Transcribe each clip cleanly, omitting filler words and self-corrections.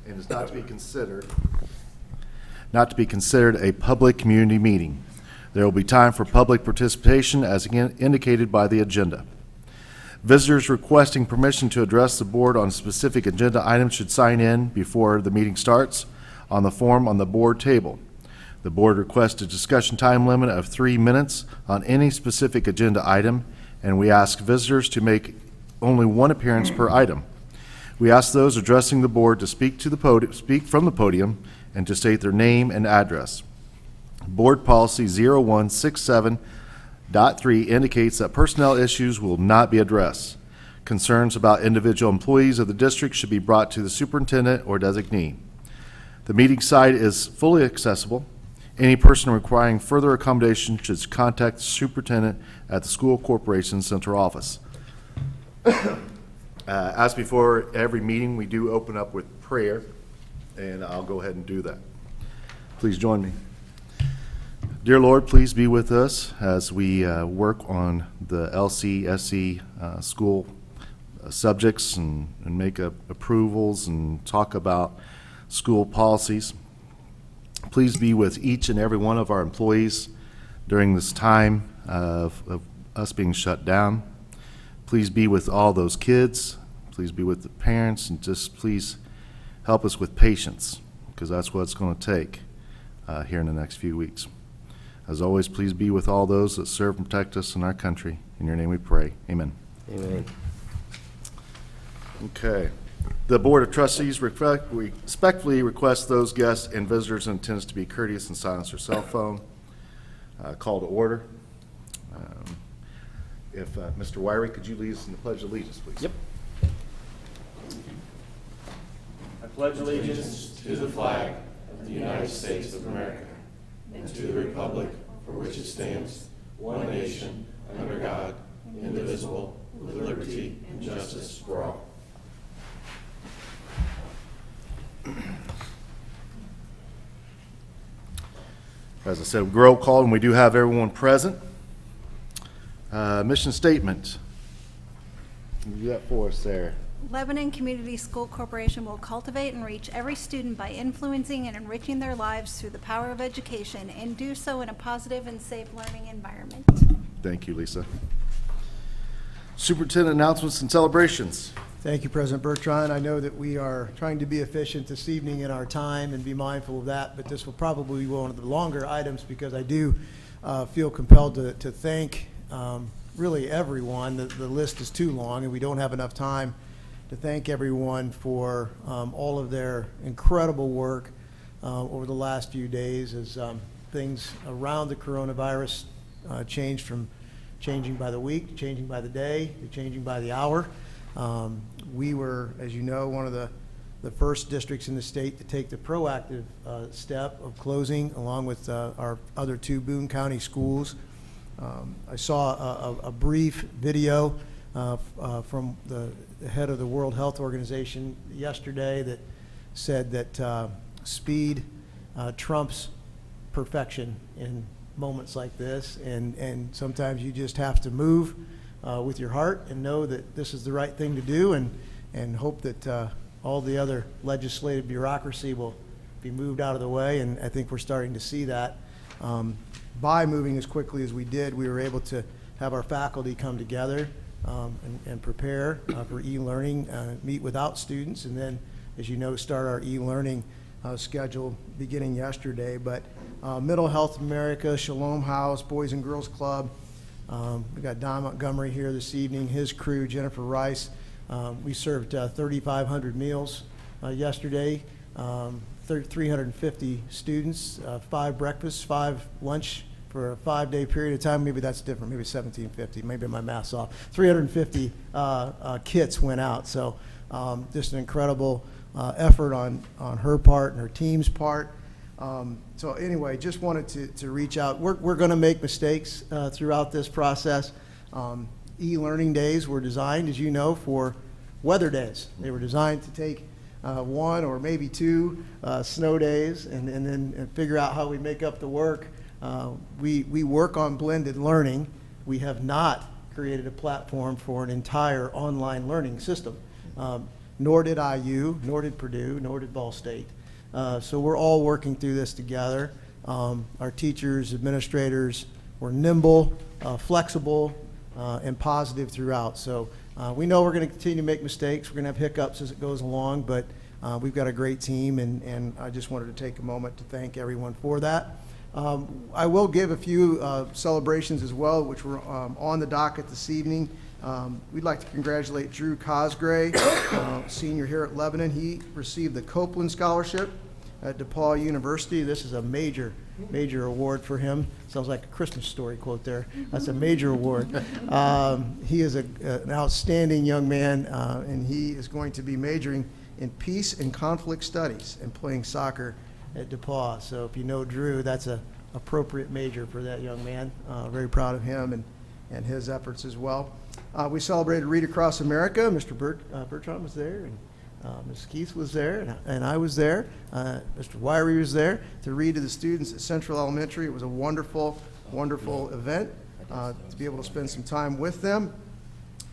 and is not to be considered a public community meeting. There will be time for public participation as again indicated by the agenda. Visitors requesting permission to address the board on specific agenda items should sign in before the meeting starts on the form on the board table. The board requests a discussion time limit of 3 minutes on any specific agenda item, and we ask visitors to make only one appearance per item. We ask those addressing the board to speak from the podium and to state their name and address. Board Policy 0167.3 indicates that personnel issues will not be addressed. Concerns about individual employees of the district should be brought to the superintendent or designee. The meeting site is fully accessible. Any person requiring further accommodation should contact the superintendent at the school corporation central office. As before every meeting, we do open up with prayer, and I'll go ahead and do that. Please join me. Dear Lord, please be with us as we work on the LCSC school subjects and make approvals and talk about school policies. Please be with each and every one of our employees during this time of us being shut down. Please be with all those kids. Please be with the parents, and just please help us with patience, because that's what it's going to take here in the next few weeks. As always, please be with all those that serve and protect us in our country. In your name we pray. Amen. Amen. Okay. The Board of Trustees respectfully request those guests and visitors in attendance to be courteous and silence their cell phone. Call to order. If Mr. Wiry, could you lead us in the Pledge of Allegiance, please? Yep. I pledge allegiance to the flag of the United States of America and to the republic for which it stands, one nation, under God, indivisible, with liberty and justice for all. As I said, roll call, and we do have everyone present. Mission statement. What do you got for us there? Lebanon Community School Corporation will cultivate and reach every student by influencing and enriching their lives through the power of education, and do so in a positive and safe learning environment. Thank you, Lisa. Superintendent announcements and celebrations. Thank you, President Bertrand. I know that we are trying to be efficient this evening in our time and be mindful of that, but this will probably be one of the longer items because I do feel compelled to thank really everyone. The list is too long and we don't have enough time to thank everyone for all of their incredible work over the last few days as things around the coronavirus changed from changing by the week, to changing by the day, to changing by the hour. We were, as you know, one of the first districts in the state to take the proactive step of closing, along with our other two Boone County schools. I saw a brief video from the head of the World Health Organization yesterday that said that speed trumps perfection in moments like this, and sometimes you just have to move with your heart and know that this is the right thing to do, and hope that all the other legislative bureaucracy will be moved out of the way. And I think we're starting to see that. By moving as quickly as we did, we were able to have our faculty come together and prepare for e-learning, meet without students, and then, as you know, start our e-learning schedule beginning yesterday. But Middle Health America, Shalom House, Boys and Girls Club, we got Don Montgomery here this evening, his crew, Jennifer Rice. We served 3,500 meals yesterday, 350 students, 5 breakfasts, 5 lunch for a 5-day period of time. Maybe that's different, maybe 1,750, maybe my math's off. 350 kits went out, so just an incredible effort on her part and her team's part. So anyway, just wanted to reach out. We're going to make mistakes throughout this process. E-learning days were designed, as you know, for weather days. They were designed to take 1 or maybe 2 snow days and then figure out how we make up the work. We work on blended learning. We have not created a platform for an entire online learning system. nor did IU, nor did Purdue, nor did Ball State. So we're all working through this together. Our teachers, administrators were nimble, flexible, and positive throughout. So we know we're going to continue to make mistakes. We're going to have hiccups as it goes along, but we've got a great team, and I just wanted to take a moment to thank everyone for that. I will give a few celebrations as well, which were on the docket this evening. We'd like to congratulate Drew Cosgray, senior here at Lebanon. He received the Copeland Scholarship at DePaul University. This is a major award for him. Sounds like a Christmas story quote there. That's a major award. He is an outstanding young man, and he is going to be majoring in peace and conflict studies and playing soccer at DePaul. So if you know Drew, that's an appropriate major for that young man. Very proud of him and his efforts as well. We celebrated Read Across America. Mr. Bertrand was there, and Ms. Keith was there, and I was there. Mr. Wiry was there to read to the students at Central Elementary. It was a wonderful, wonderful event to be able to spend some time with them.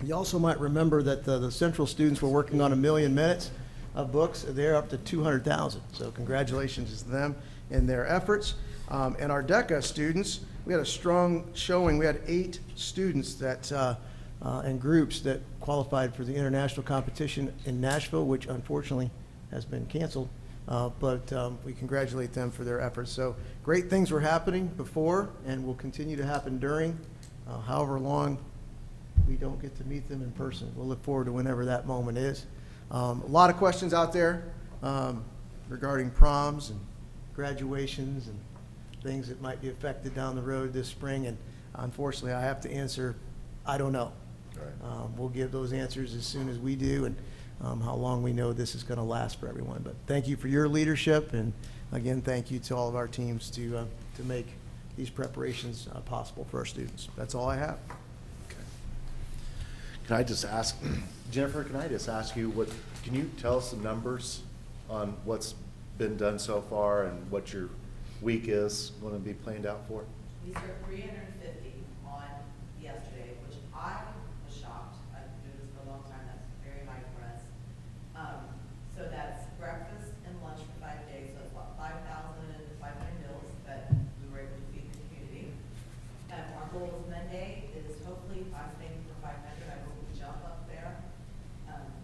You also might remember that the Central students were working on 1 million minutes of books. They're up to 200,000. So congratulations to them and their efforts. And our DECA students, we had a strong showing. We had 8 students that and groups that qualified for the international competition in Nashville, which unfortunately has been canceled. But we congratulate them for their efforts. So great things were happening before and will continue to happen during, however long we don't get to meet them in person. We'll look forward to whenever that moment is. A lot of questions out there regarding proms and graduations and things that might be affected down the road this spring. And unfortunately, I have to answer, I don't know. Right. We'll give those answers as soon as we do, and how long we know this is going to last for everyone. But thank you for your leadership, and again, thank you to all of our teams to make these preparations possible for our students. That's all I have. Okay. Can I just ask, Jennifer, can I just ask you, can you tell us the numbers on what's been done so far and what your week is going to be planned out for? We served 350 on yesterday, which I was shocked. I've been doing this for a long time. That's very high for us. So that's breakfast and lunch for 5 days. So it's about 5,500 meals that we were able to feed the community. Our goal is Monday is hopefully, I'm thinking for 500. I hope we jump up there.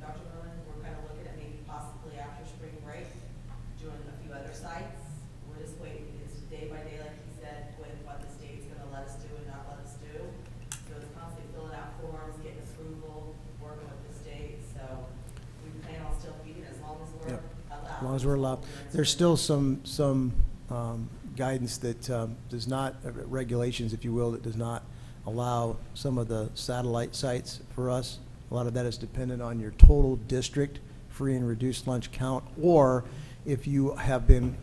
Dr. Merlin, we're kind of looking at maybe possibly after spring break, doing a few other sites. We're just waiting. It's day by day, like he said, with what the state's going to let us do and not let us do. So it's constantly filling out forms, getting approval, working with the state. So we plan on still feeding as long as we're allowed. As long as we're allowed. There's still some guidance that does not, regulations, if you will, that does not allow some of the satellite sites for us. A lot of that is dependent on your total district free and reduced lunch count, or if you have been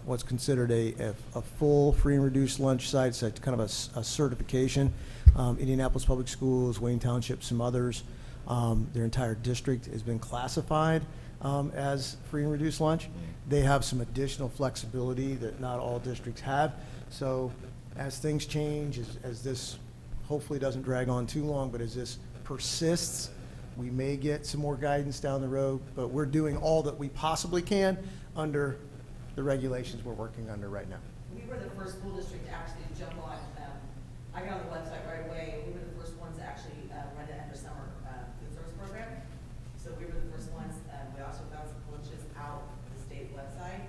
what's considered a full free and reduced lunch site, so it's kind of a certification. Indianapolis Public Schools, Wayne Township, some others, their entire district has been classified as free and reduced lunch. They have some additional flexibility that not all districts have. So as things change, as this hopefully doesn't drag on too long, but as this persists, we may get some more guidance down the road, but we're doing all that we possibly can under the regulations we're working under right now. We were the first school district to actually jump on. I got on the website right away. We were the first ones to actually run it under summer food service program. So we were the first ones. We also found some glitches out of the state website.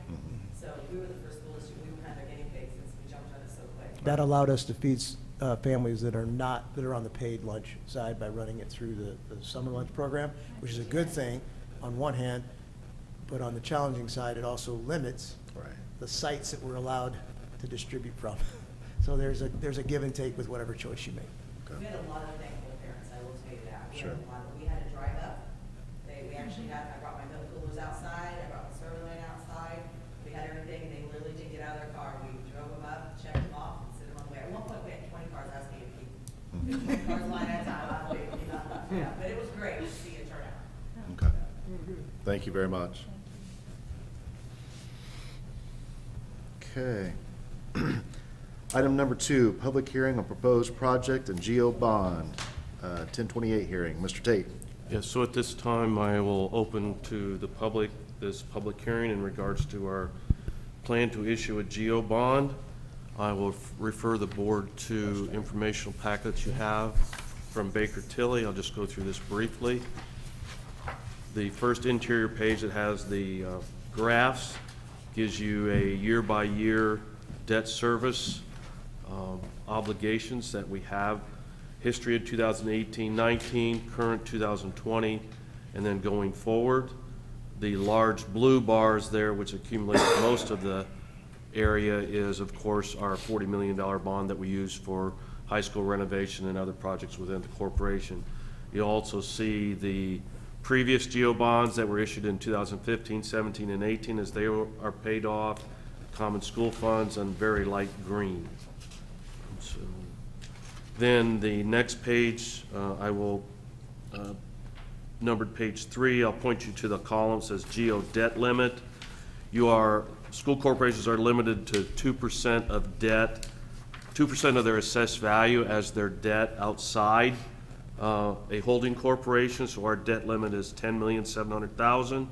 So we were the first school district. We were kind of their guinea pigs since we jumped on it so quick. That allowed us to feed families that are on the paid lunch side by running it through the summer lunch program, which is a good thing on one hand, but on the challenging side, it also limits the sites that we're allowed to distribute from. So there's a give and take with whatever choice you make. Okay. We had a lot of thankful parents, I will tell you that. Sure. We had to drive up. We actually had, I brought my milk coolers outside, I brought the server line outside. We had everything, they literally didn't get out of their car. We drove them up, checked them off, and sent them on the way. At one point, we had 20 cars asking if you, 20 cars line at a time. Yeah, but it was great to see it turn out. Okay. Thank you very much. Okay. Item number 2, public hearing on proposed project and GO bond, 1028 hearing. Mr. Tate. Yes, so at this time, I will open to the public this public hearing in regards to our plan to issue a GO bond. I will refer the board to informational packets you have from Baker Tilly. I'll just go through this briefly. The first interior page that has the graphs gives you a year-by-year debt service obligations that we have. History of 2018-19, current 2020, and then going forward. The large blue bars there, which accumulate most of the area, is of course our $40 million bond that we use for high school renovation and other projects within the corporation. You'll also see the previous GO bonds that were issued in 2015, 17, and 18 as they are paid off, common school funds, and very light green. So, then the next page, I will, numbered page 3, I'll point you to the column that says GO debt limit. School corporations are limited to 2% of debt, 2% of their assessed value as their debt outside a holding corporation. So our debt limit is $10,700,000.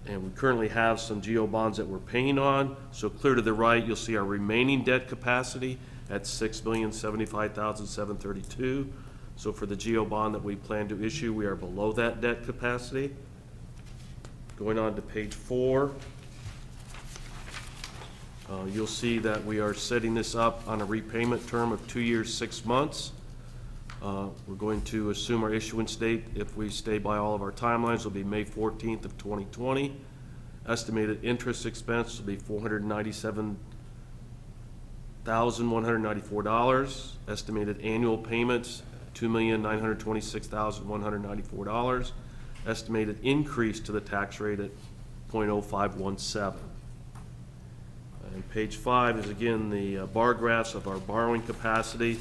And we currently have some GO bonds that we're paying on. So clear to the right, you'll see our remaining debt capacity at $6,075,732. So for the GO bond that we plan to issue, we are below that debt capacity. Going on to page 4, you'll see that we are setting this up on a repayment term of 2 years, 6 months. We're going to assume our issuance date, if we stay by all of our timelines, will be May 14th of 2020. Estimated interest expense will be $497,194. Estimated annual payments, $2,926,194. Estimated increase to the tax rate at 0.0517. And page 5 is again the bar graphs of our borrowing capacity.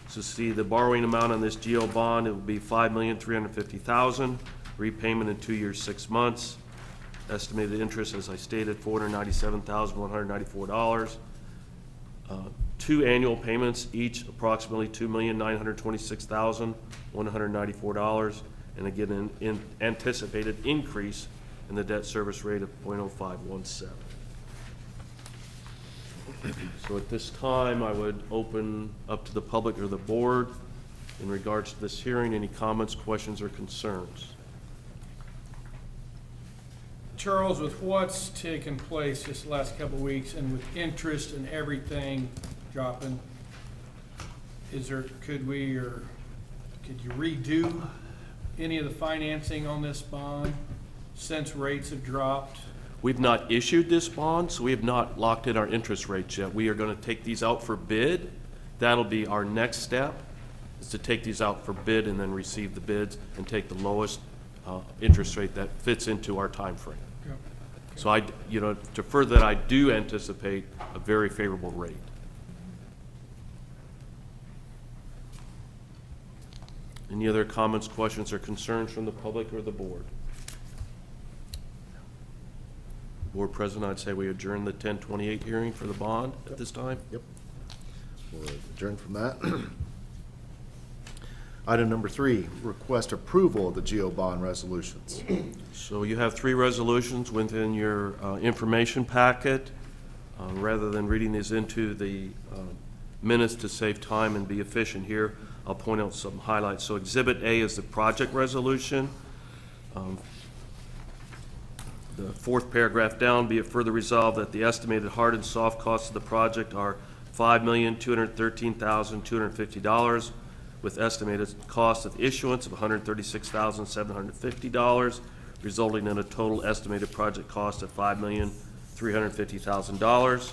So see the borrowing amount on this GO bond, it will be $5,350,000. Repayment in 2 years, 6 months. Estimated interest, as I stated, $497,194. 2 annual payments, each approximately $2,926,194. And again, an anticipated increase in the debt service rate of 0.0517. So at this time, I would open up to the public or the board in regards to this hearing. Any comments, questions, or concerns? Charles, with what's taken place this last couple of weeks and with interest and everything dropping, could you redo any of the financing on this bond since rates have dropped? We've not issued this bond, so we have not locked in our interest rates yet. We are going to take these out for bid. That'll be our next step, is to take these out for bid and then receive the bids and take the lowest interest rate that fits into our time frame. Yeah. So to further that, I do anticipate a very favorable rate. Any other comments, questions, or concerns from the public or the board? Board President, I'd say we adjourn the 1028 hearing for the bond at this time. Yep. We'll adjourn from that. Item number 3, request approval of the GO bond resolutions. So you have 3 resolutions within your information packet. Rather than reading these into the minutes to save time and be efficient here, I'll point out some highlights. So Exhibit A is the project resolution. The 4th paragraph down, be it further resolved that the estimated hard and soft costs of the project are $5,213,250, with estimated cost of issuance of $136,750, resulting in a total estimated project cost of $5,350,000.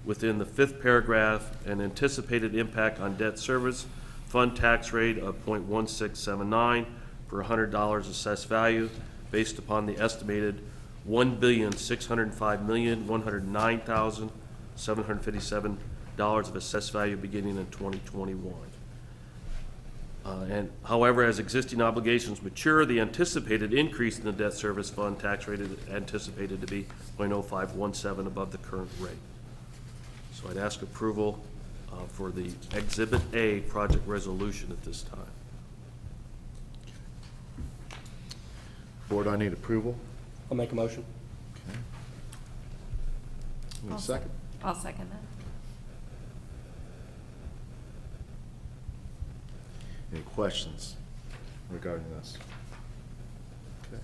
Within the 5th paragraph, an anticipated impact on debt service fund tax rate of 0.1679 per $100 assessed value, based upon the estimated $1,605,109,757 of assessed value beginning in 2021. And however, as existing obligations mature, the anticipated increase in the debt service fund tax rate is anticipated to be 0.0517 above the current rate. So I'd ask approval for the Exhibit A project resolution at this time. Board, I need approval. I'll make a motion. Okay. Need a second? I'll second that. Any questions regarding this? Okay.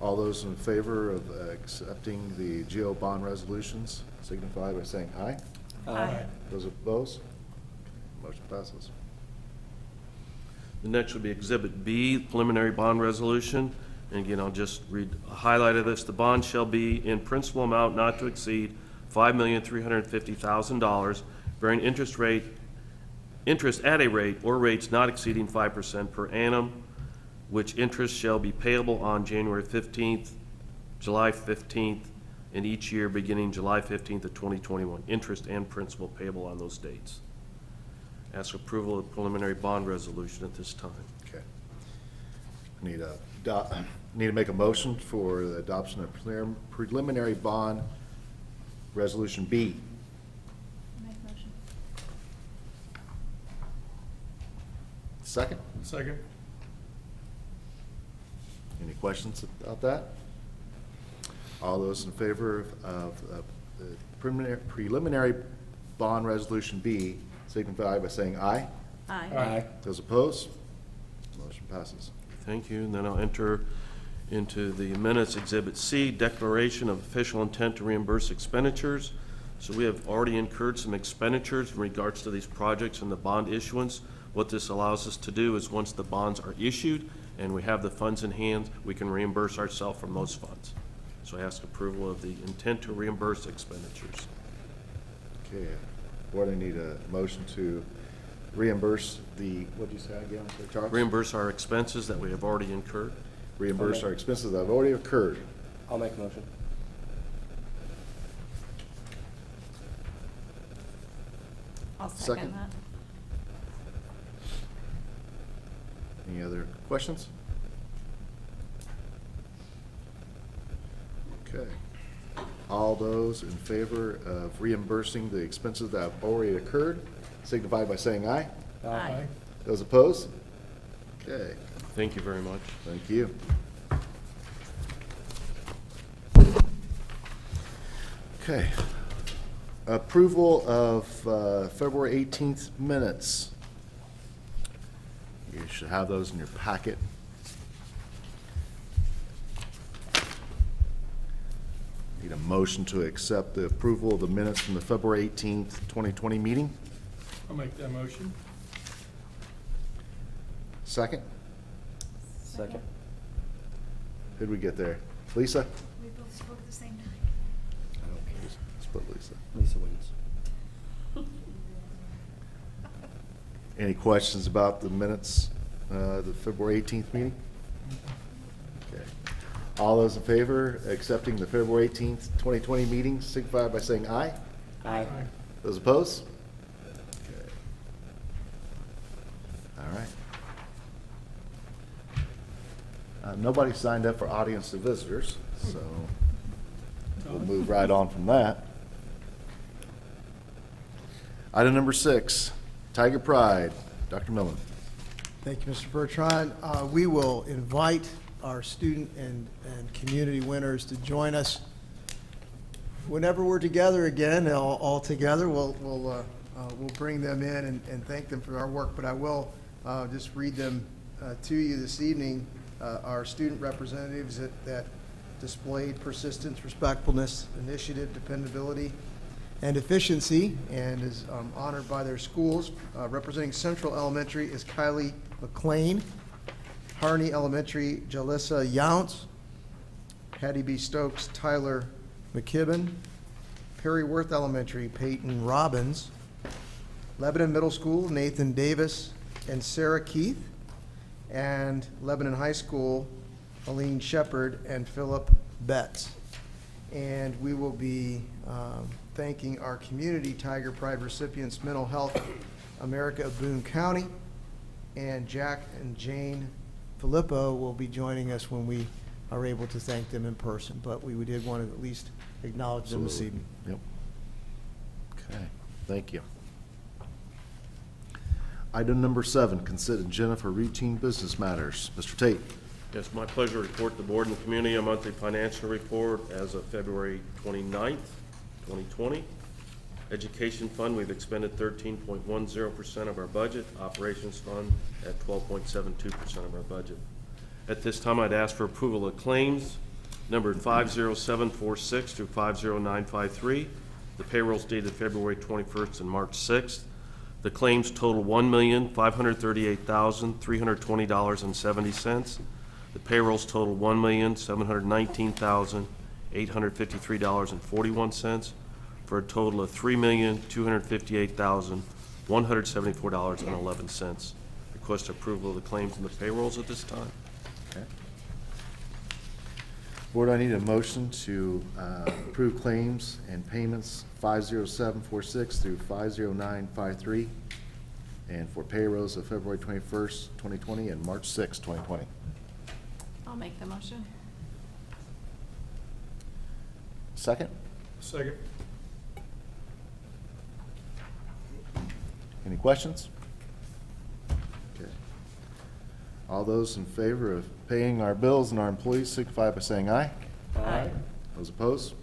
All those in favor of accepting the GO bond resolutions signify by saying aye. Aye. Those opposed? Motion passes. The next would be Exhibit B, preliminary bond resolution. And again, I'll just read a highlight of this. The bond shall be in principal amount not to exceed $5,350,000, bearing interest at a rate or rates not exceeding 5% per annum, which interest shall be payable on January 15th, July 15th, and each year beginning July 15th of 2021. Interest and principal payable on those dates. Ask approval of preliminary bond resolution at this time. Okay. Need to make a motion for the adoption of preliminary bond resolution B. Make motion. Second? Second. Any questions about that? All those in favor of the preliminary bond resolution B signify by saying aye. Aye. Those opposed? Motion passes. Thank you. And then I'll enter into the minutes Exhibit C, declaration of official intent to reimburse expenditures. So we have already incurred some expenditures in regards to these projects and the bond issuance. What this allows us to do is once the bonds are issued and we have the funds in hand, we can reimburse ourselves from those funds. So I ask approval of the intent to reimburse expenditures. Okay. Board, I need a motion to reimburse the, what'd you say again, Mr. Charles? Reimburse our expenses that we have already incurred. Reimburse our expenses that have already occurred. I'll make a motion. I'll Second. second that. Any other questions? Okay. All those in favor of reimbursing the expenses that have already occurred signify by saying aye. Aye. Those opposed? Okay, Thank you very much. thank you. Okay. Approval of February 18th minutes. You should have those in your packet. Need a motion to accept the approval of the minutes from the February 18th, 2020 meeting. I'll make that motion. Second? Second. Who'd we get there? Lisa? We both spoke at the same time. I don't care. Let's put Lisa. Lisa wins. Any questions about the minutes, the February 18th meeting? Okay. All those in favor of accepting the February 18th, 2020 meeting signify by saying aye. Aye. Those opposed? Okay. All right. Nobody signed up for audience to visitors, so we'll move right on from that. Item number 6, Tiger Pride. Dr. Millen. Thank you, Mr. Bertrand. We will invite our student and community winners to join us whenever we're together again, all together. We'll bring them in and thank them for our work, but I will just read them to you this evening. Our student representatives that displayed persistence, respectfulness, initiative, dependability, and efficiency, and is honored by their schools. Representing Central Elementary is Kylie McLean. Harney Elementary, Jalissa Younts. Hattie B. Stokes, Tyler McKibben. Perry Worth Elementary, Peyton Robbins. Lebanon Middle School, Nathan Davis and Sarah Keith. And Lebanon High School, Aline Shepard and Philip Betts. And we will be thanking our community Tiger Pride recipients, Mental Health America of Boone County, and Jack and Jane Filippo will be joining us when we are able to thank them in person, but we did want to at least acknowledge them this Absolutely. evening. Yep. Okay, thank you. Item number 7, consider agenda for routine business matters. Mr. Tate. It's my pleasure to report to the board and the community a monthly financial report as of February 29th, 2020. Education fund, we've expended 13.10% of our budget. Operations fund at 12.72% of our budget. At this time, I'd ask for approval of claims numbered 50746 through 50953. The payrolls dated February 21st and March 6th. The claims total $1,538,320.70. The payrolls total $1,719,853.41, for a total of $3,258,174.11. Request approval of the claims and the payrolls at this time. Okay. Board, I need a motion to approve claims and payments 50746 through 50953, and for payrolls of February 21st, 2020 and March 6th, 2020. I'll make the motion. Second? Second. Any questions? Okay. All those in favor of paying our bills and our employees signify by saying aye. Aye. Those opposed?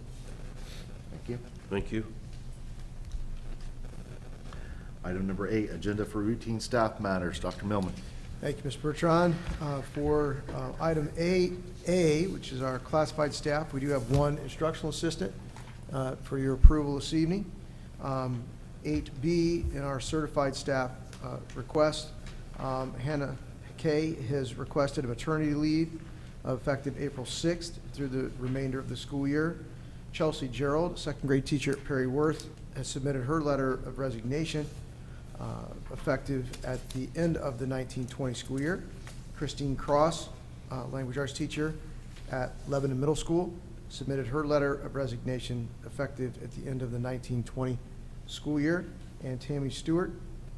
Thank you. Thank you. Item number 8, agenda for routine staff matters. Dr. Millman. Thank you, Mr. Bertrand. For item 8A, which is our classified staff, we do have one instructional assistant for your approval this evening. 8B, in our certified staff request, Hannah Kay has requested a maternity leave effective April 6th through the remainder of the school year. Chelsea Gerald, second grade teacher at Perry Worth, has submitted her letter of resignation effective at the end of the 1920 school year. Christine Cross, language arts teacher at Lebanon Middle School, submitted her letter of resignation effective at the end of the 1920 school year. And Tammy Stewart,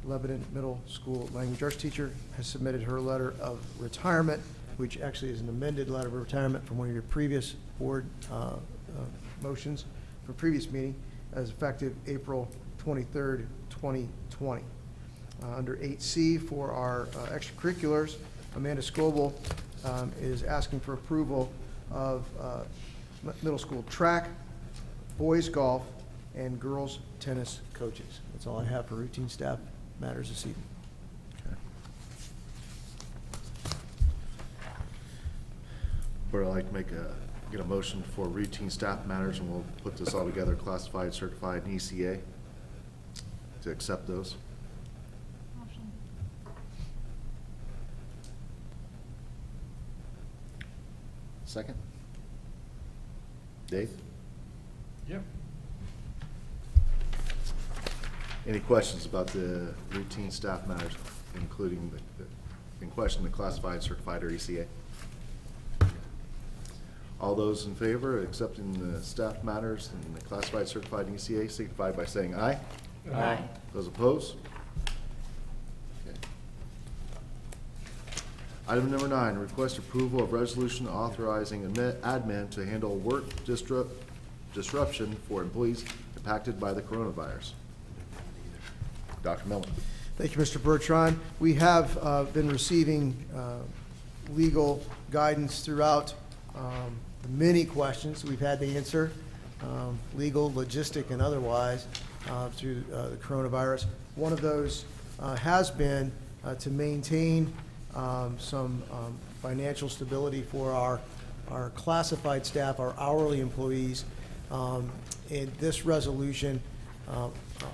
Lebanon Middle School language arts teacher, has submitted her letter of retirement, which actually is an amended letter of retirement from one of your previous board motions for previous meeting, as effective April 23rd, 2020. Under 8C, for our extracurriculars, Amanda Scoble is asking for approval of middle school track, boys golf, and girls tennis coaches. That's all I have for routine staff matters this evening. Board, I'd like to get a motion for routine staff matters, and we'll put this all together, classified, certified, and ECA, to accept those. Motion. Second? Dave? Yep. Any questions about the routine staff matters, including in question the classified, certified, or ECA? All those in favor of accepting the staff matters and the classified, certified, and ECA signify by saying aye. Aye. Those opposed? Okay. Item number 9, request approval of resolution authorizing admin to handle work disruption for employees impacted by the coronavirus. Dr. Miller. Thank you, Mr. Bertrand. We have been receiving legal guidance throughout the many questions we've had to answer, legal, logistic, and otherwise, through the coronavirus. One of those has been to maintain some financial stability for our classified staff, our hourly employees. And this resolution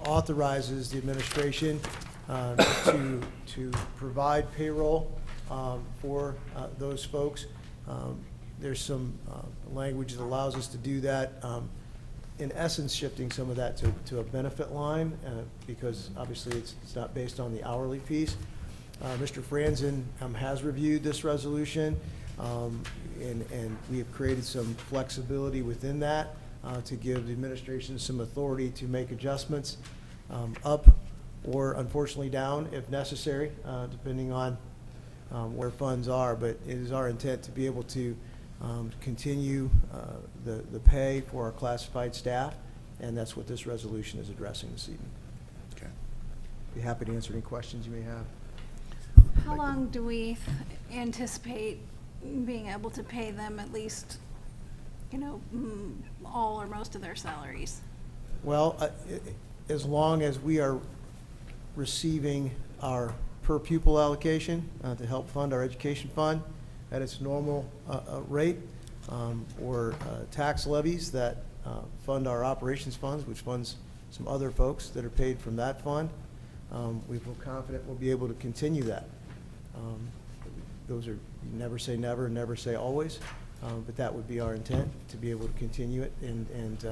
authorizes the administration to provide payroll for those folks. There's some language that allows us to do that, in essence shifting some of that to a benefit line, because obviously it's not based on the hourly piece. Mr. Franzen has reviewed this resolution, and we have created some flexibility within that to give the administration some authority to make adjustments up or unfortunately down if necessary, depending on where funds are. But it is our intent to be able to continue the pay for our classified staff, and that's what this resolution is addressing this evening. Okay. Be happy to answer any questions you may have. How long do we anticipate being able to pay them at least, all or most of their salaries. Well, as long as we are receiving our per pupil allocation to help fund our education fund at its normal rate, or tax levies that fund our operations funds, which funds some other folks that are paid from that fund, we feel confident we'll be able to continue that. Those are, you never say never, never say always, but that would be our intent, to be able to continue it, and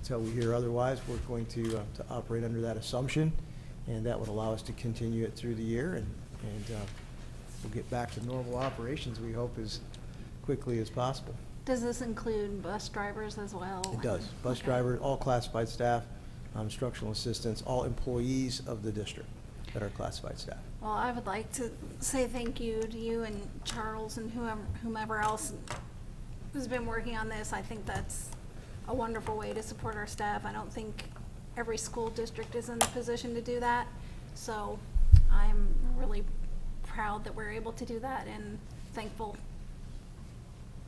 until we hear otherwise, we're going to operate under that assumption, and that would allow us to continue it through the year, and we'll get back to normal operations, we hope, as quickly as possible. Does this include bus drivers as well? It does. Bus Okay. driver, all classified staff, instructional assistants, all employees of the district that are classified staff. Well, I would like to say thank you to you and Charles and whomever else has been working on this. I think that's a wonderful way to support our staff. I don't think every school district is in the position to do that. So I'm really proud that we're able to do that and thankful.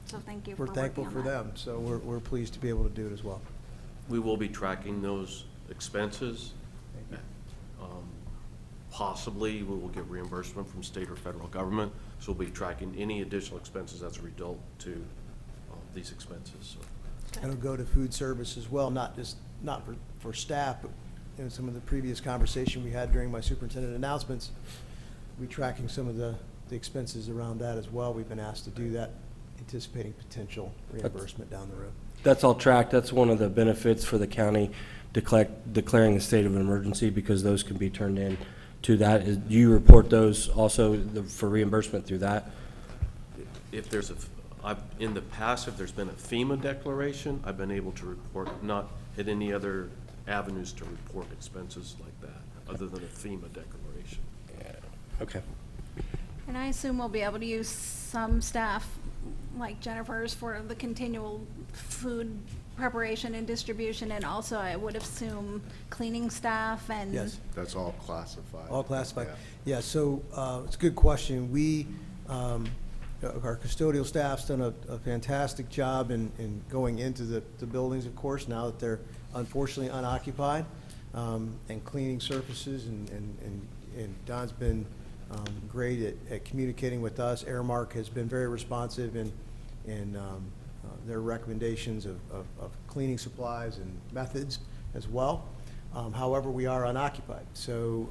So thank you for We're working on that. thankful for them, so we're pleased to be able to do it as well. We will be tracking those expenses. Possibly, we will get reimbursement from state or federal government, so we'll be tracking any additional expenses as a result to these expenses. So It'll go to food service as well, not for staff, but in some of the previous conversation we had during my superintendent announcements, we tracking some of the expenses around that as well. We've been asked to do that, anticipating potential reimbursement down the road. That's all tracked. That's one of the benefits for the county declaring the state of emergency, because those can be turned in to that. Do you report those also for reimbursement through that? if there's in the past, if there's been a FEMA declaration, I've been able to report, not at any other avenues to report expenses like that, other than a FEMA declaration. Okay. And I assume we'll be able to use some staff, like Jennifer's, for the continual food preparation and distribution, and also I would assume cleaning staff and. Yes. That's all classified. All classified. Yeah. Yeah, so it's a good question. Our custodial staff's done a fantastic job in going into the buildings, of course, now that they're unfortunately unoccupied, and cleaning surfaces, and Don's been great at communicating with us. Airmark has been very responsive in their recommendations of cleaning supplies and methods as well. However, we are unoccupied, so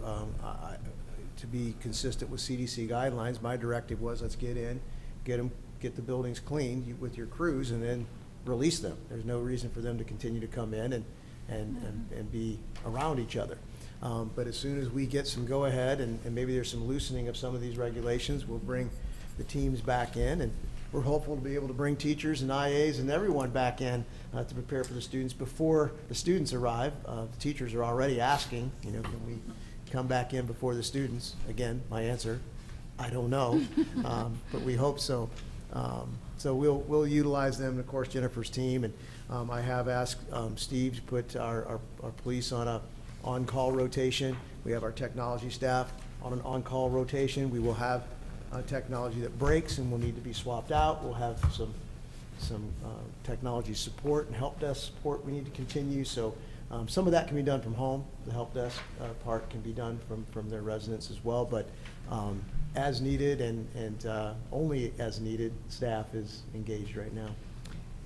to be consistent with CDC guidelines, my directive was, let's get in, get the buildings cleaned with your crews, and then release them. There's no reason for them to continue to come in and be around each other. But as soon as we get some go-ahead, and maybe there's some loosening of some of these regulations, we'll bring the teams back in, and we're hopeful to be able to bring teachers and IAs and everyone back in to prepare for the students before the students arrive. The teachers are already asking, can we come back in before the students? Again, my answer, I don't know, but we hope so. So we'll utilize them, and of course Jennifer's team, and I have asked Steve to put our police on a on-call rotation. We have our technology staff on an on-call rotation. We will have technology that breaks and will need to be swapped out. We'll have some technology support and help desk support we need to continue. So some of that can be done from home. The help desk part can be done from their residence as well. But as needed and only as needed, staff is engaged right now.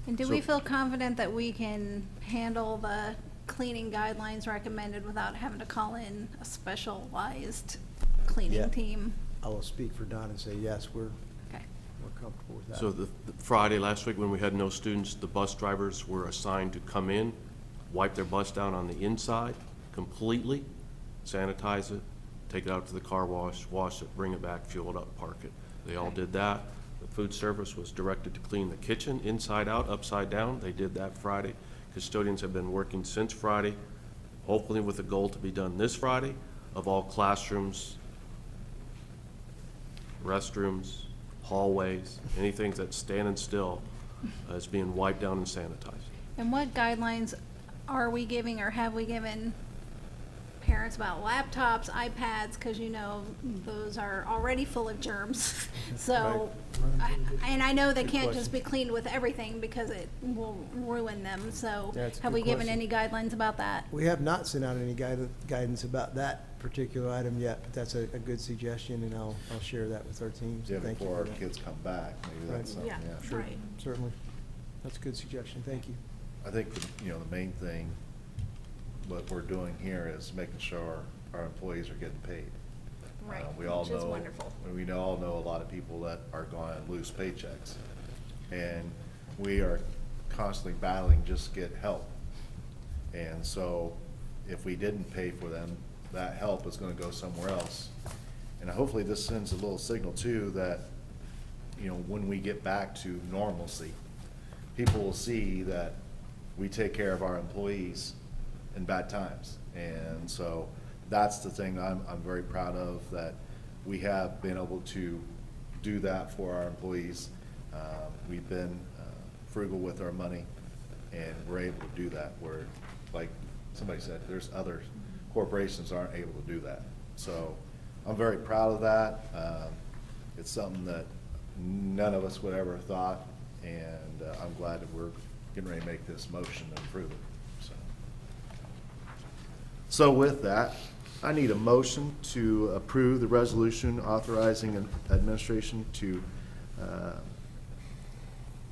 And do we feel confident that we can handle the cleaning guidelines recommended without having to call in a specialized cleaning Yeah. team? I will speak for Don and say, yes, we're Okay. comfortable with that. So the Friday last week, when we had no students, the bus drivers were assigned to come in, wipe their bus down on the inside completely, sanitize it, take it out to the car wash it, bring it back, fuel it up, park it. They all did that. The food service was directed to clean the kitchen inside out, upside down. They did that Friday. Custodians have been working since Friday, hopefully with a goal to be done this Friday, of all classrooms, restrooms, hallways, anything that's standing still is being wiped down and sanitized. And what guidelines are we giving or have we given parents parents about laptops, iPads, because you know those are already full of germs. So, and I know they can't just be cleaned with everything because it will ruin them. So, That's a have good we given question. any guidelines about that? We have not sent out any guidance about that particular item yet, but that's a good suggestion, and I'll share that with our teams. Yeah, Thank you before for our that. kids come back, maybe Right. that's something, Yeah, yeah. Sure, right. certainly. That's a good suggestion, thank you. I think, the main thing, what we're doing here is making sure our employees are getting paid. Right, We all which is know- wonderful. We all know a lot of people that are going to lose paychecks. And we are constantly battling just to get help. And so if we didn't pay for them, that help is going to go somewhere else. And hopefully this sends a little signal too that, when we get back to normalcy, people will see that we take care of our employees in bad times. And so that's the thing I'm very proud of, that we have been able to do that for our employees. We've been frugal with our money, and we're able to do that, where, like somebody said, there's other corporations aren't able to do that. So I'm very proud of that. It's something that none of us would ever have thought, and I'm glad that we're getting ready to make this motion and approve it, so. So with that, I need a motion to approve the resolution authorizing an administration to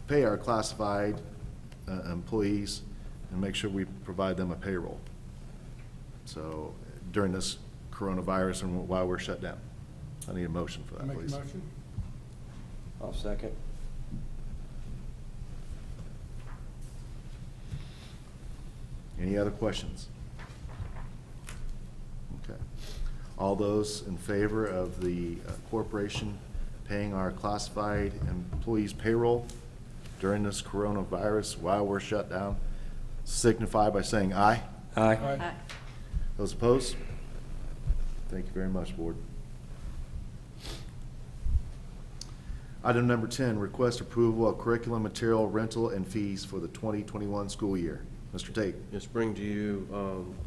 pay our classified employees and make sure we provide them a payroll. So during this coronavirus and while we're shut down. I need a motion for that, Make please. a motion? I'll second. Any other questions? Okay. All those in favor of the corporation paying our classified employees payroll during this coronavirus while we're shut down, signify by saying aye. Aye. Aye. Those opposed? Thank you very much, Board. Item number 10, request approval of curriculum material rental and fees for the 2021 school year. Mr. Tate. Yes, bring to you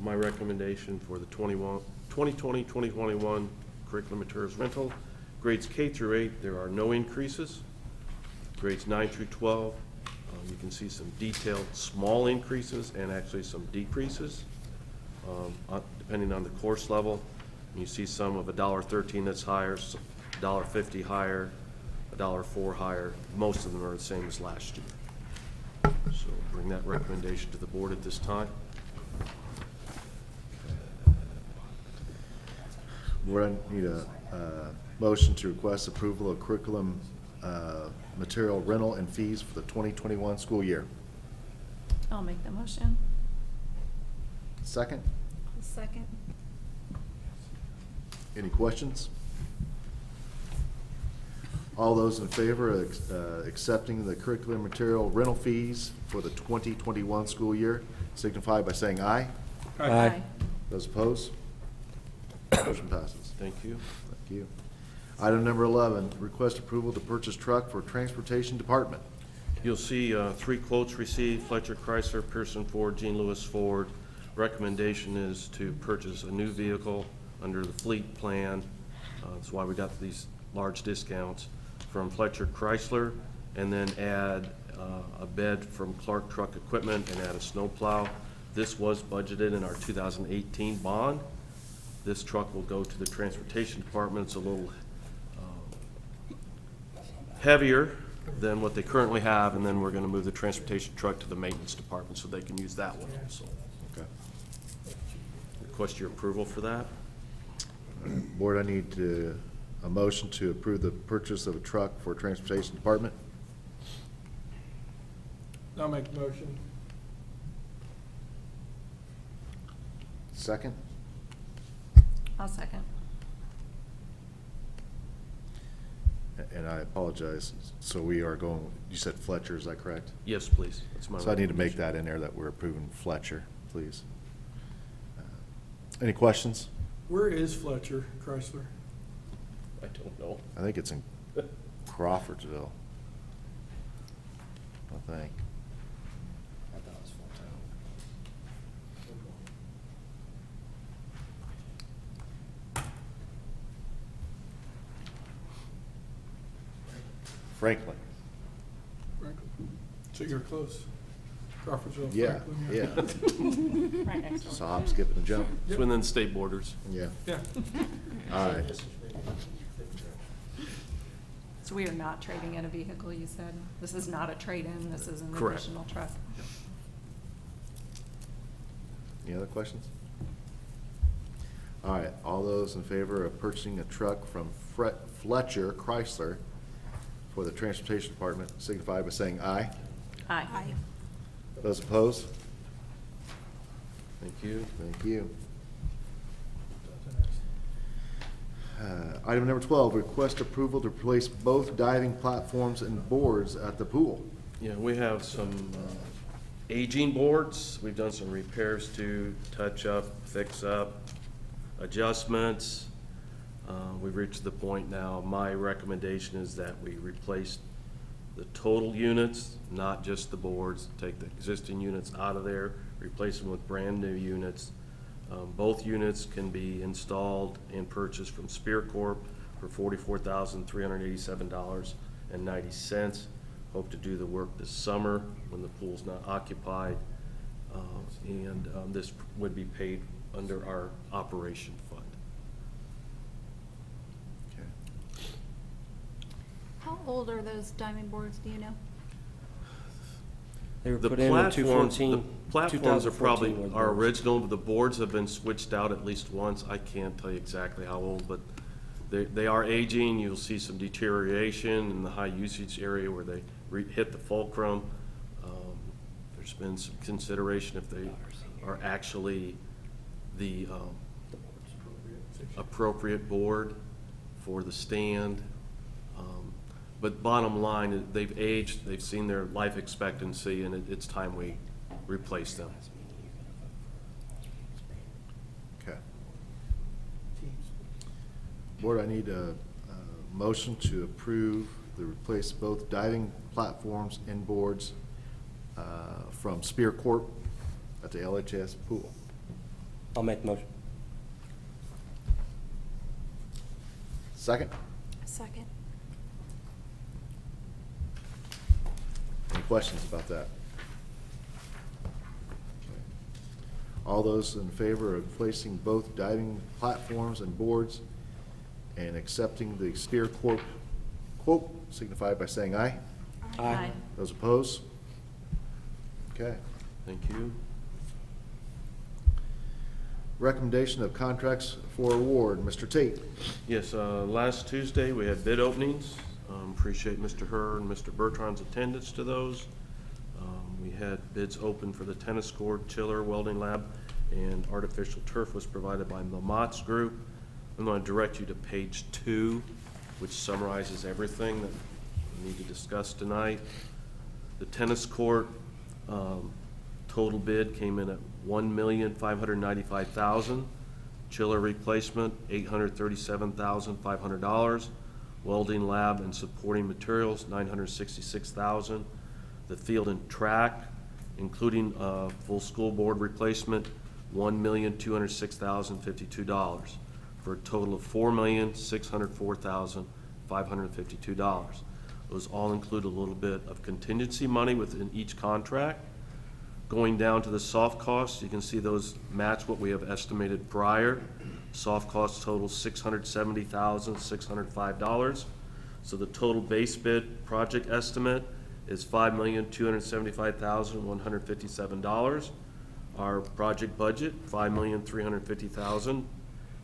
my recommendation for the 2020-2021 curriculum materials rental. Grades K through 8, there are no increases. Grades 9 through 12, you can see some detailed small increases and actually some decreases, depending on the course level. You see some of $1.13 that's higher, $1.50 higher, $1.04 higher. Most of them are the same as last year. So bring that recommendation to the board at this time. We're going to need a motion to request approval of curriculum material rental and fees for the 2021 school year. I'll make the motion. Second? Second. Any questions? All those in favor of accepting the curriculum material rental fees for the 2021 school year signify by saying aye. Aye. Those opposed? Motion passes. Thank you. Thank you. Item number 11, request approval to purchase truck for Transportation Department. You'll see 3 quotes received, Fletcher Chrysler, Pearson Ford, Jean Lewis Ford. Recommendation is to purchase a new vehicle under the fleet plan. That's why we got these large discounts from Fletcher Chrysler, and then add a bed from Clark Truck Equipment and add a snowplow. This was budgeted in our 2018 bond. This truck will go to the Transportation Department. It's a little heavier than what they currently have, and then we're going to move the transportation truck to the Maintenance Department so they can use that one also. Okay. Request your approval for that. Board, I need a motion to approve the purchase of a truck for Transportation Department. I'll make the motion. Second? I'll second. And I apologize. So we are going, you said Fletcher, is that correct? Yes, please. That's my So I need to make recommendation. that in there that we're approving Fletcher, please. Any questions? Where is Fletcher Chrysler? I don't know. I think it's in Crawfordsville. I think. Franklin. So you're close. Crawfordsville, Yeah, Franklin, yeah. Right next door. So I'm skipping and jumping. It's within the state borders. Yeah. Yeah. All right. So we are not trading in a vehicle, you said? This is not a trade-in, this is an Correct. additional truck? Any other questions? All right, all those in favor of purchasing a truck from Fletcher Chrysler for the Transportation Department signify by saying aye. Aye. Aye. Those opposed? Thank you. Thank you. Item number 12, request approval to replace both diving platforms and boards at the pool. Yeah, we have some aging boards. We've done some repairs to touch up, fix up, adjustments. We've reached the point now, my recommendation is that we replace the total units, not just the boards, take the existing units out of there, replace them with brand-new units. Both units can be installed and purchased from Spear Corp for $44,387.90. Hope to do the work this summer when the pool's not occupied. And this would be paid under our operation fund. Okay. How old are those diving boards, do you know? They were The put in platforms, 2014. the platforms are 2014 probably were the our boards. original, but the boards have been switched out at least once. I can't tell you exactly how old, but they are aging. You'll see some deterioration in the high usage area where they hit the fulcrum. There's been some consideration if they are actually the appropriate board for the stand. But bottom line, they've aged, they've seen their life expectancy, and it's time we replace them. Okay. Board, I need a motion to approve the replace both diving platforms and boards from Spear Corp at the LHS pool. I'll make the motion. Second? Second. Any questions about that? Okay. All those in favor of placing both diving platforms and boards and accepting the Spear Corp quote signify by saying aye. Aye. Those opposed? Okay. Thank you. Recommendation of contracts for award. Mr. Tate. Yes, last Tuesday, we had bid openings. Appreciate Mr. Herr and Mr. Bertrand's attendance to those. We had bids open for the tennis court, chiller, welding lab, and artificial turf was provided by the Motts Group. I'm going to direct you to page 2, which summarizes everything that we need to discuss tonight. The tennis court, total bid came in at $1,595,000. Chiller replacement, $837,500. Welding lab and supporting materials, $966,000. The field and track, including full school board replacement, $1,206,052, for a total of $4,604,552. Those all include a little bit of contingency money within each contract. Going down to the soft costs, you can see those match what we have estimated prior. Soft costs total $670,605. So the total base bid project estimate is $5,275,157. Our project budget, $5,350,000,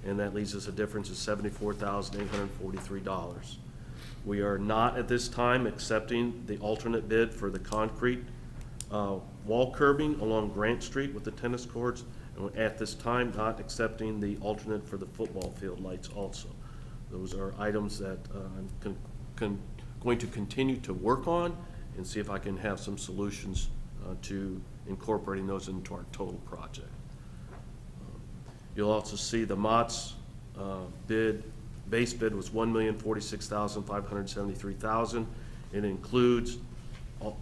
and that leaves us a difference of $74,843. We are not at this time accepting the alternate bid for the concrete wall curbing along Grant Street with the tennis courts, and at this time not accepting the alternate for the football field lights also. Those are items that I'm going to continue to work on and see if I can have some solutions to incorporating those into our total project. You'll also see the Mott's base bid was $1,046,573,000. It includes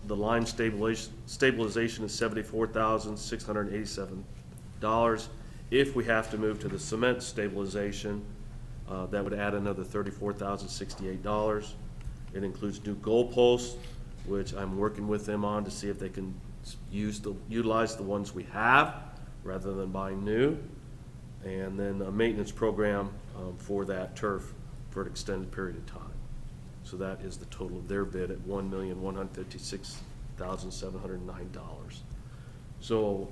the line stabilization is $74,687. If we have to move to the cement stabilization, that would add another $34,068. It includes new goalposts, which I'm working with them on to see if they can utilize the ones we have rather than buying new. And then a maintenance program for that turf for an extended period of time. So that is the total of their bid at $1,156,709. So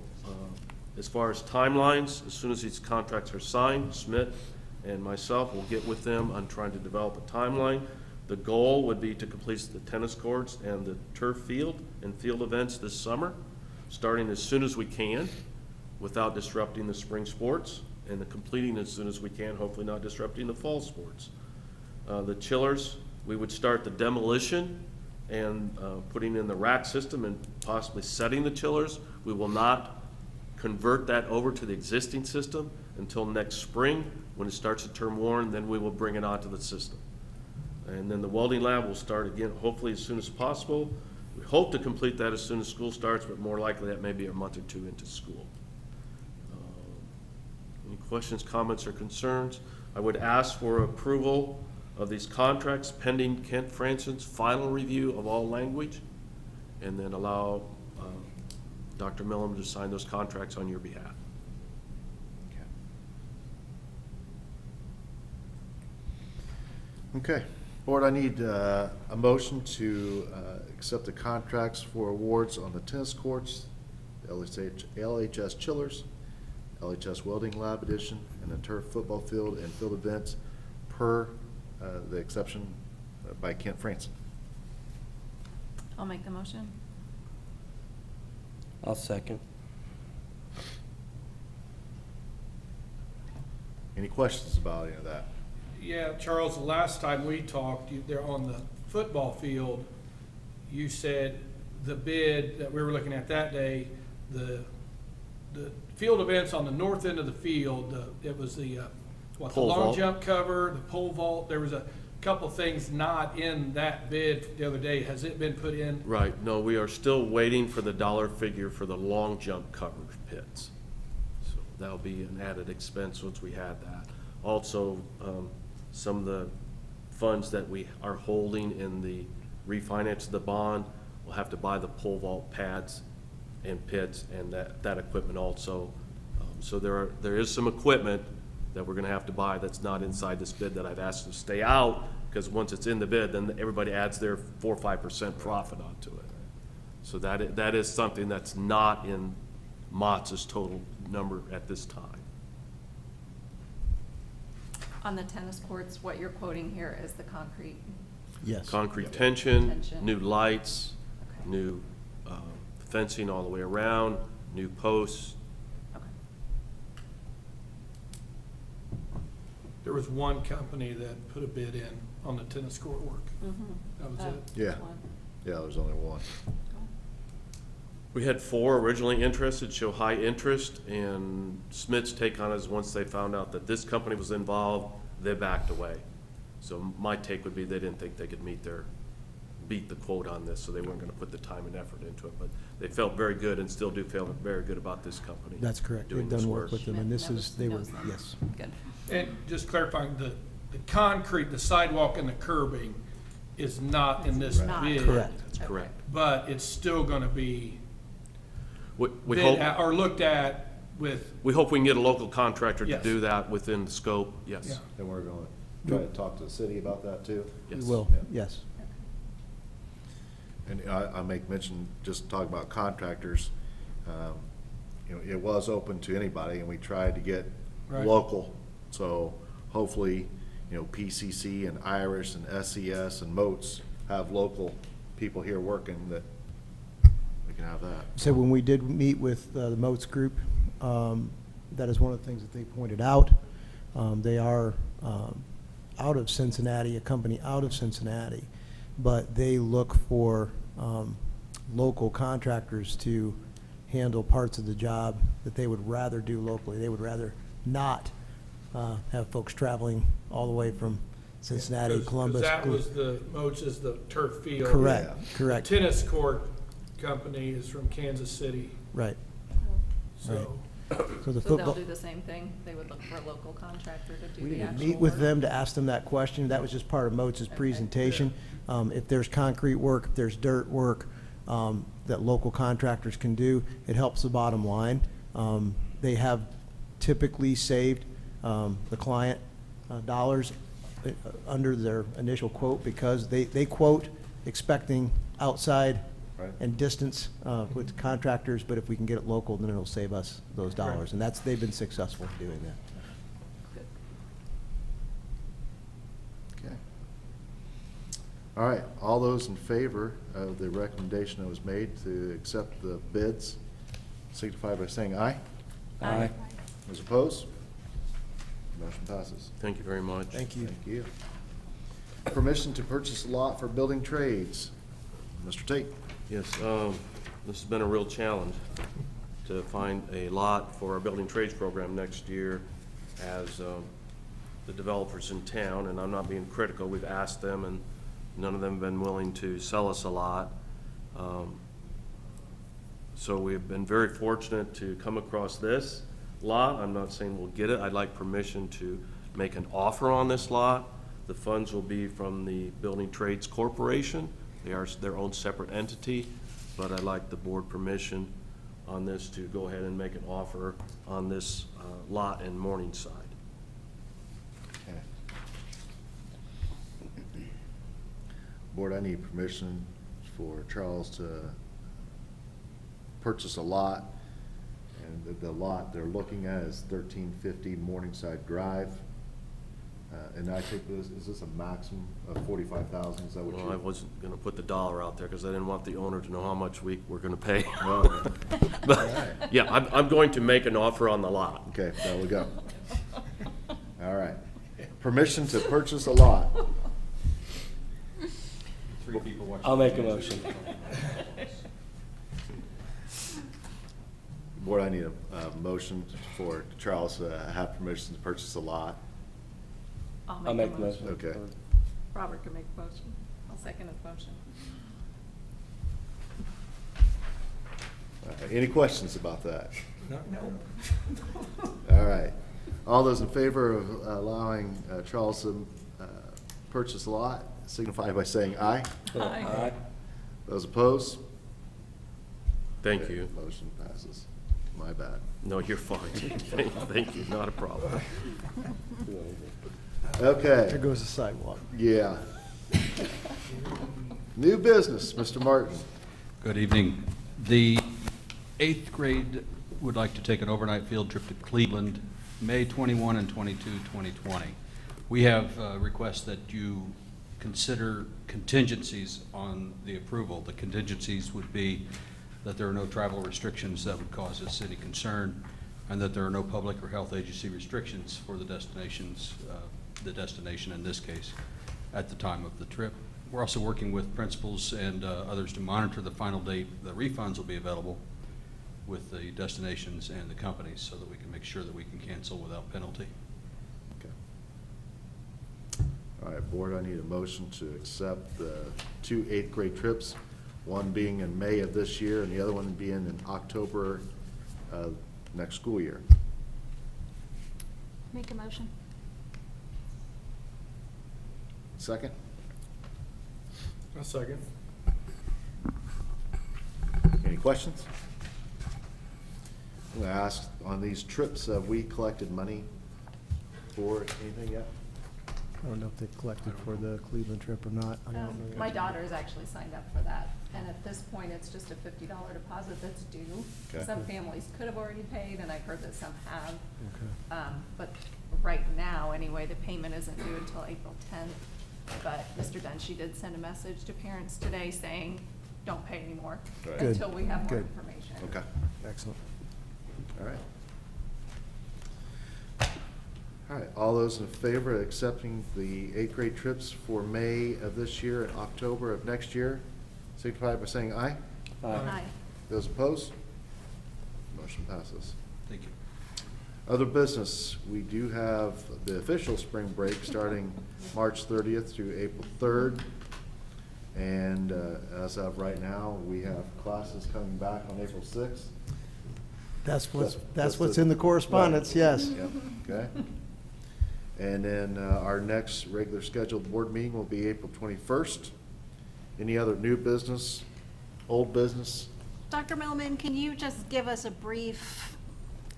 as far as timelines, as soon as these contracts are signed, Smith and myself will get with them on trying to develop a timeline. The goal would be to complete the tennis courts and the turf field and field events this summer, starting as soon as we can without disrupting the spring sports, and the completing as soon as we can, hopefully not disrupting the fall sports. The chillers, we would start the demolition and putting in the rack system and possibly setting the chillers. We will not convert that over to the existing system until next spring. When it starts to turn worn, then we will bring it onto the system. And then the welding lab will start again, hopefully as soon as possible. We hope to complete that as soon as school starts, but more likely that may be a month or two into school. Any questions, comments, or concerns? I would ask for approval of these contracts pending Kent Franson's final review of all language, and then allow Dr. Millam to sign those contracts on your behalf. Okay. Board, I need a motion to accept the contracts for awards on the tennis courts, LHS chillers, LHS welding lab edition, and the turf football field and field events per the exception by Kent Franson. I'll make the motion. I'll second. Any questions about any of that? Yeah, Charles, the last time we talked, there on the football field, you said the bid that we were looking at that day, the field events on the north end of the field, it was the Pole long vault. jump cover, the pole vault. There was a couple things not in that bid the other day. Has it been put in? Right, no, we are still waiting for the dollar figure for the long jump cover pits. So that'll be an added expense once we had that. Also, some of the funds that we are holding in the refinance of the bond, we'll have to buy the pole vault pads and pits and that equipment also. So there is some equipment that we're gonna have to buy that's not inside this bid that I've asked to stay out, because once it's in the bid, then everybody adds their 4 or 5% profit onto it. So that is something that's not in Mott's total number at this time. On the tennis courts, what you're quoting here is the concrete. Yes. Concrete tension, Tension. new lights, Okay. new fencing all the way around, new posts. Okay. There was one company that put a bid in on the tennis court work. That was it. Yeah. Yeah, there's only one. We had 4 originally interested, show high interest, and Smith's take on it is once they found out that this company was involved, they backed away. So my take would be they didn't think they could beat the quote on this, so they weren't gonna put the time and effort into it. But they felt very good and still do feel very good about this company. That's correct. doing They've this done work with them, and this Smith is, they were, knows them. yes. Good. And just clarifying, the concrete, the sidewalk and the curbing is not in this Not. bid. Correct. That's Okay. correct. But it's still gonna be We bid hope, at, or looked at with, we hope we can get a local contractor to Yes. do that within the scope, yes. yeah. And we're going to try to talk to the city about that too. We Yes. will, Yeah. yes. And I make mention, just talking about contractors, it was open to anybody, and we tried to get Right. local. So hopefully, PCC and Irish and SES and Moats have local people here working that we can have that. So when we did meet with the Moats Group, that is one of the things that they pointed out. They are out of Cincinnati, a company out of Cincinnati, but they look for local contractors to handle parts of the job that they would rather do locally. They would rather not have folks traveling all the way from Cincinnati, 'Cause Columbus. that was the, Moats is the turf field. Correct, The correct, tennis court company is from Kansas City, right. so. So the So they'll football, do the same thing? They would look for a local contractor to do we the didn't actual meet with work? them to ask them that question. That was just part of Moats' presentation. If there's concrete work, if there's dirt work that local contractors can do, it helps the bottom line. They have typically saved the client dollars under their initial quote because they quote expecting outside Right. and distance with contractors, but if we can get it local, then it'll save us those dollars. And they've been successful in doing that. Okay. All right, all those in favor of the recommendation that was made to accept the bids signify by saying aye. Aye. Those opposed? Motion passes. Thank you very much. Thank you. Thank you. Permission to purchase a lot for building trades. Mr. Tate. Yes, this has been a real challenge to find a lot for our building trades program next year as the developers in town, and I'm not being critical, we've asked them and none of them have been willing to sell us a lot. So we've been very fortunate to come across this lot. I'm not saying we'll get it. I'd like permission to make an offer on this lot. The funds will be from the Building Trades Corporation. They are their own separate entity, but I'd like the board permission on this to go ahead and make an offer on this lot in Morningside. Okay. Board, I need permission for Charles to purchase a lot. And the lot they're looking at is 1350 Morningside Drive. And I think is this a maximum of 45,000? Is that what you? Well, I wasn't gonna put the dollar out there because I didn't want the owner to know how much we were gonna pay. Oh, But, yeah, I'm going to make an offer on the lot. okay, there we go. All right. Permission to purchase a lot. I'll make a motion. Board, I need a motion for Charles to have permission to purchase a lot. I'll make the motion. Okay. Robert can make the motion. I'll second his motion. Any questions about that? No. All right. All those in favor of allowing Charles to purchase a lot signify by saying aye. Aye. Those opposed? Thank Okay, you. Motion passes. My bad. No, you're fine. Thank you, not a problem. There Okay, goes the sidewalk. yeah. New business, Mr. Martin. Good evening. The eighth grade would like to take an overnight field trip to Cleveland, May 21 and 22, 2020. We have requests that you consider contingencies on the approval. The contingencies would be that there are no travel restrictions that would cause a city concern, and that there are no public or health agency restrictions for the destinations, the destination in this case, at the time of the trip. We're also working with principals and others to monitor the final date. The refunds will be available with the destinations and the companies so that we can make sure that we can cancel without penalty. Okay. All right, Board, I need a motion to accept the two eighth grade trips, one being in May of this year and the other one being in October next school year. Make a motion. Second? A second. Any questions? I'm going to ask, on these trips, have we collected money for anything yet? I don't know if they collected for the Cleveland trip or not. I don't know. My daughter's actually signed up for that, and at this point, it's just a $50 deposit that's due. Okay. Some families could have already paid, and I've heard that some have. Okay. But right now, anyway, the payment isn't due until April 10th. But Mr. Dunshee did send a message to parents today saying, don't pay anymore Right. Good. until we have more Good. information. Okay, Excellent. all right. All right, all those in favor of accepting the eighth grade trips for May of this year and October of next year, signify by saying aye. Aye. Those opposed? Motion passes. Thank you. Other business, we do have the official spring break starting March 30th through April 3rd. And as of right now, we have classes coming back on April 6th. That's what's in the correspondence, yes. Yep, okay. And then our next regular scheduled board meeting will be April 21st. Any other new business, old business? Dr. Millman, can you just give us a brief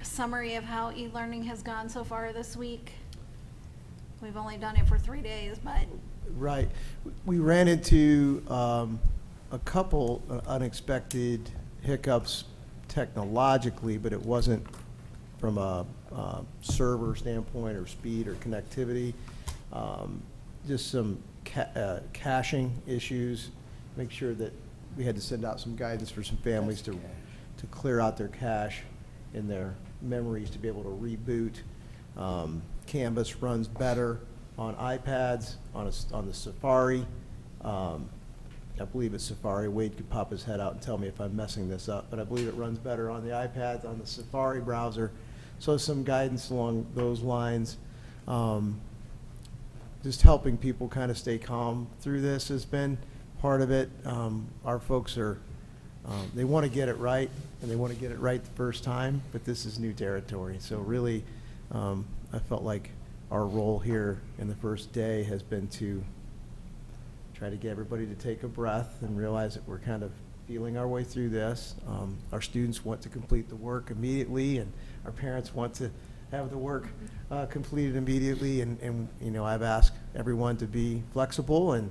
summary of how e-learning has gone so far this week? We've only done it for 3 days, but Right. We ran into a couple unexpected hiccups technologically, but it wasn't from a server standpoint or speed or connectivity. Just some caching issues. Make sure that we had to send out some guidance for some families to clear out their cache in their memories to be able to reboot. Canvas runs better on iPads, on the Safari. I believe it's Safari. Wade could pop his head out and tell me if I'm messing this up, but I believe it runs better on the iPads, on the Safari browser. So some guidance along those lines. Just helping people kind of stay calm through this has been part of it. Our folks are, they want to get it right, and they want to get it right the first time, but this is new territory. So really, I felt like our role here in the first day has been to try to get everybody to take a breath and realize that we're kind of feeling our way through this. Our students want to complete the work immediately, and our parents want to have the work completed immediately. And you know, I've asked everyone to be flexible and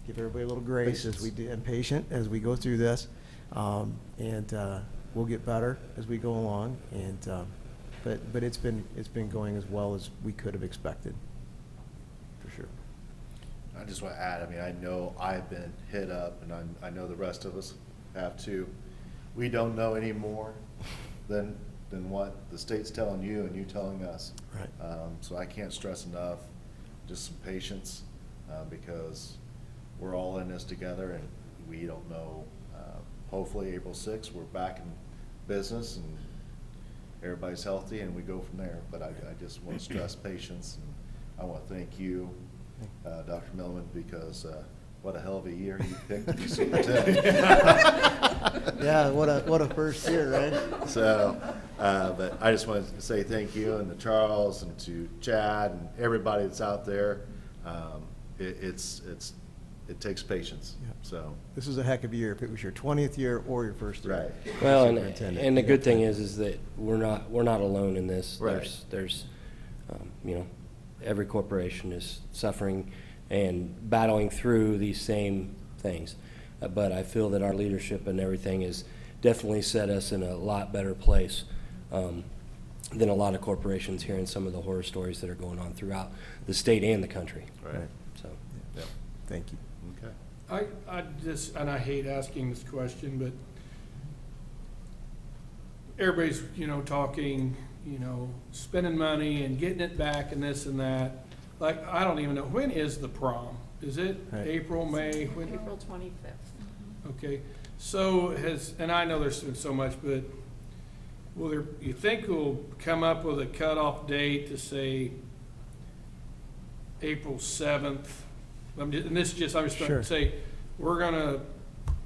give everybody a little grace as we do, and patient as we go through this. We'll get better as we go along. But it's been going as well as we could have expected, for sure. I just want to add, I mean, I know I've been hit up, and I know the rest of us have too. We don't know any more than what the state's telling you and you telling us. Right. So I can't stress enough, just some patience, because we're all in this together, and we don't know. Hopefully April 6th, we're back in business and everybody's healthy, and we go from there. But I just want to stress patience, and I want to thank you, Dr. Millman, because what a hell of a year you picked to be superintendent. Yeah, what a first year, right? So, but I just want to say thank you, and to Charles and to Chad and everybody that's out there. It takes patience. Yep. So, This is a heck of a year if it was your 20th year or your first year. right. Well, Superintendent. and the good thing is that we're not alone in this. Right. There's you know, every corporation is suffering and battling through these same things. But I feel that our leadership and everything has definitely set us in a lot better place than a lot of corporations, hearing some of the horror stories that are going on throughout the state and the country. Right. So, Yep. Thank you. Okay. I just, and I hate asking this question, but everybody's, you know, talking, you know, spending money and getting it back and this and that. Like, I don't even know, when is the prom? Is it Right. April, May? When? April 25th. Okay, so and I know there's been so much, but you think we'll come up with a cutoff date to say April 7th? I'm just trying Sure. to say, we're gonna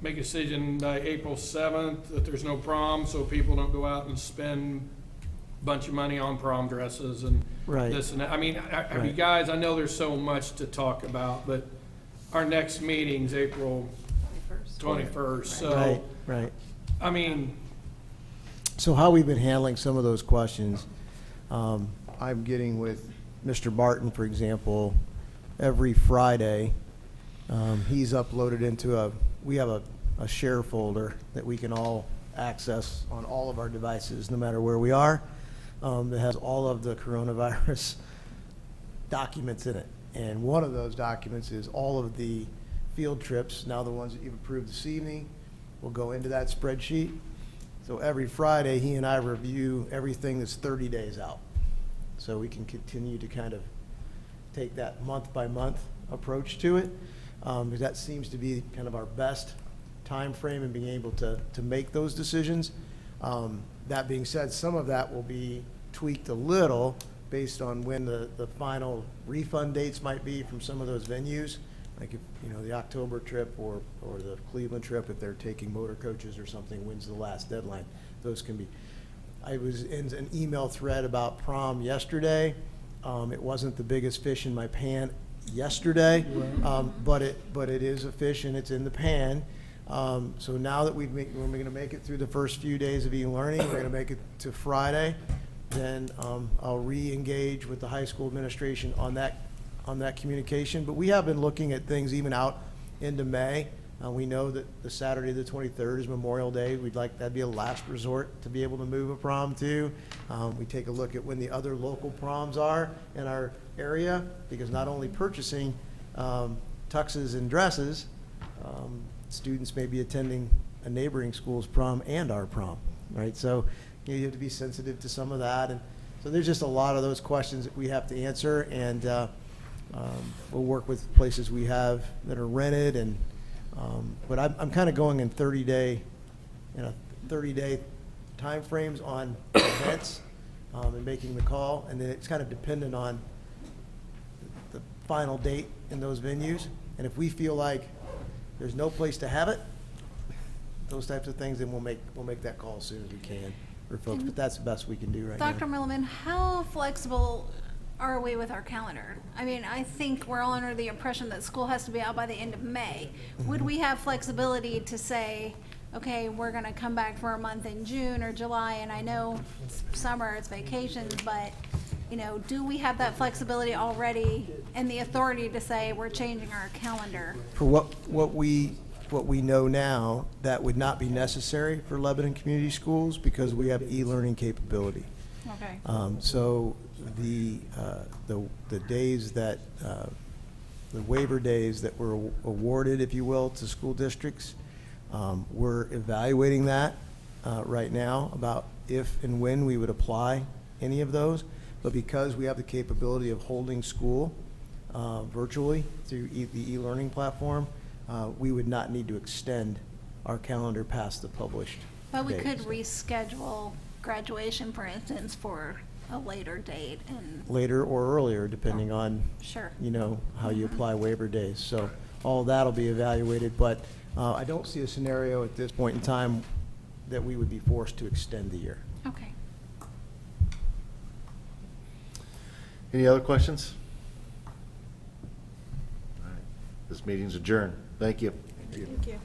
make a decision by April 7th that there's no prom, so people don't go out and spend a bunch of money on prom dresses and Right. this and that. I mean, I mean, Right. guys, I know there's so much to talk about, but our next meeting's April 21st, so, Right, right. I mean, So how we've been handling some of those questions, I'm getting with Mr. Barton, for example, every Friday. He's uploaded into we have a share folder that we can all access on all of our devices, no matter where we are, that has all of the coronavirus documents in it. And one of those documents is all of the field trips, now the ones that you've approved this evening, will go into that spreadsheet. So every Friday, he and I review everything that's 30 days out. So we can continue to kind of take that month-by-month approach to it, because that seems to be kind of our best time frame in being able to make those decisions. That being said, some of that will be tweaked a little based on when the final refund dates might be from some of those venues. Like if, you know, the October trip or the Cleveland trip, if they're taking motor coaches or something, when's the last deadline? those can be. I was in an email thread about prom yesterday. It wasn't the biggest fish in my pan yesterday, but it is a fish and it's in the pan. So now that we're going to make it through the first few days of e-learning, we're going to make it to Friday, then I'll re-engage with the high school administration on that communication. But we have been looking at things even out into May. We know that the Saturday, the 23rd, is Memorial Day. We'd like that to be a last resort to be able to move a prom to. We take a look at when the other local proms are in our area, because not only purchasing tuxes and dresses, students may be attending a neighboring school's prom and our prom, right? So you have to be sensitive to some of that. And so there's just a lot of those questions that we have to answer, and we'll work with places we have that are rented. And but I'm kind of going in 30-day timeframes on events and making the call, and then it's kind of dependent on the final date in those venues. And if we feel like there's no place to have it, those types of things, then we'll make that call as soon as we can for folks. But that's the best we can do right now. Dr. Milliman, how flexible are we with our calendar? I mean, I think we're all under the impression that school has to be out by the end of May. Would we have flexibility to say, okay, we're gonna come back for a month in June or July, and I know it's summer, it's vacations, but, you know, do we have that flexibility already and the authority to say we're changing our calendar? For what we know now, that would not be necessary for Lebanon Community Schools because we have e-learning capability. Okay. So the days that, the waiver days that were awarded, if you will, to school districts, we're evaluating that right now about if and when we would apply any of those. But because we have the capability of holding school virtually through the e-learning platform, we would not need to extend our calendar past the published But we dates. could reschedule graduation, for instance, for a later date and, Later or earlier, depending on, sure. you know, how you apply waiver days. So all that'll be evaluated, but I don't see a scenario at this point in time that we would be forced to extend the year. Okay. Any other questions? All right. This meeting's adjourned. Thank you. Thank you.